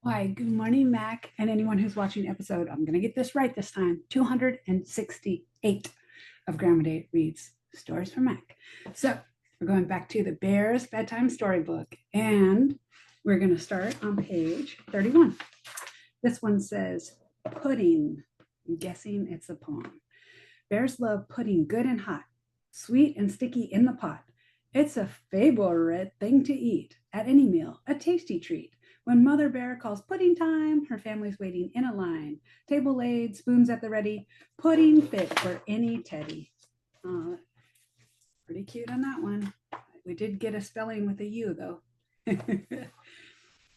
Why, good morning, Mac, and anyone who's watching the episode. I'm going to get this right this time. 268 of GRAMidei reads Stories for Mac. So we're going back to the Bears Bedtime Storybook, and we're going to start on page 31. This one says pudding. I'm guessing it's a poem. Bears love pudding good and hot, sweet and sticky in the pot. It's a favorite thing to eat at any meal, a tasty treat. When Mother Bear calls pudding time, her family's waiting in a line. Table laid, spoons at the ready, pudding fit for any teddy. Oh, pretty cute on that one. We did get a spelling with a U, though.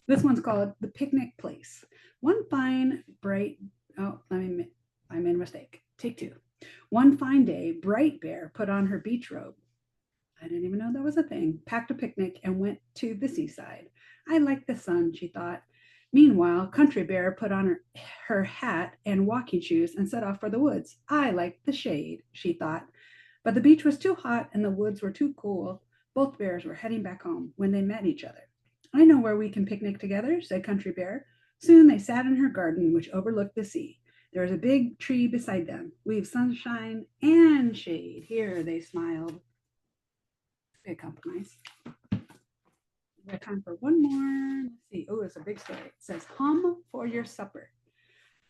This one's called The Picnic Place. One fine, bright, oh, I made a mistake. Take two. One fine day, Bright Bear put on her beach robe. I didn't even know that was a thing. Packed a picnic and went to the seaside. I like the sun, she thought. Meanwhile, Country Bear put on her hat and walking shoes and set off for the woods. I like the shade, she thought. But the beach was too hot and the woods were too cool. Both bears were heading back home when they met each other. I know where we can picnic together, said Country Bear. Soon they sat in her garden, which overlooked the sea. There was a big tree beside them. We've sunshine and shade. Here, they smiled. A compromise. We have time for one more. Let's see. Oh, it's a big story. It says, Hum for your supper.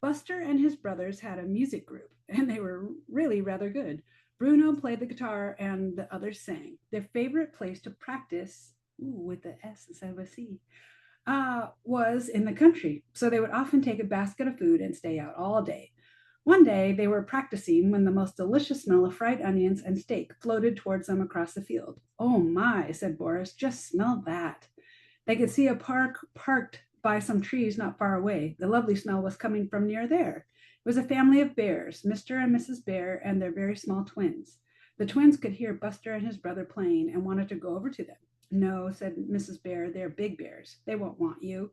Buster and his brothers had a music group, and they were really rather good. Bruno played the guitar, and the others sang. Their favorite place to practice, with the S instead of a C, was in the country. So they would often take a basket of food and stay out all day. One day they were practicing when the most delicious smell of fried onions and steak floated towards them across the field. Oh my, said Boris, just smell that. They could see a park parked by some trees not far away. The lovely smell was coming from near there. It was a family of bears, Mr. and Mrs. Bear, and their very small twins. The twins could hear Buster and his brother playing and wanted to go over to them. No, said Mrs. Bear, they're big bears. They won't want you.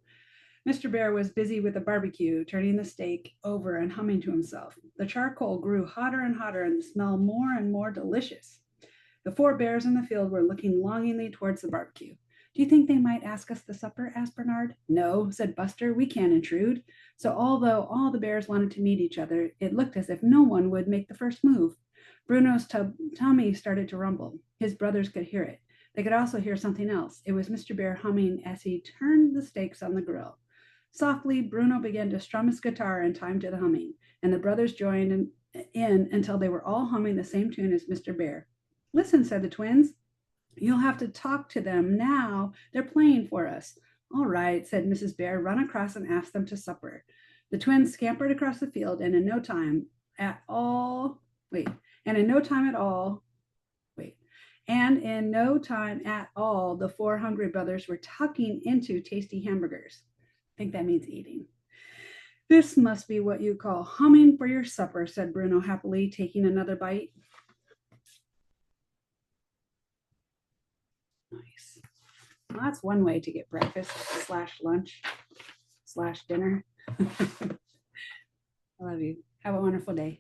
Mr. Bear was busy with the barbecue, turning the steak over and humming to himself. The charcoal grew hotter and hotter and the smell more and more delicious. The four bears in the field were looking longingly towards the barbecue. Do you think they might ask us to supper? Asked Bernard. No, said Buster, we can't intrude. So although all the bears wanted to meet each other, it looked as if no one would make the first move. Bruno's tummy started to rumble. His brothers could hear it. They could also hear something else. It was Mr. Bear humming as he turned the steaks on the grill. Softly, Bruno began to strum his guitar in time to the humming, and the brothers joined in until they were all humming the same tune as Mr. Bear. Listen, said the twins. You'll have to talk to them now. They're playing for us. All right, said Mrs. Bear. Run across and ask them to supper. The twins scampered across the field, and in no time at all, wait, and in no time at all, wait, and in no time at all, the four hungry brothers were tucking into tasty hamburgers. I think that means eating. This must be what you call humming for your supper, said Bruno happily, taking another bite. Nice. Well, that's one way to get breakfast slash lunch slash dinner. I love you. Have a wonderful day.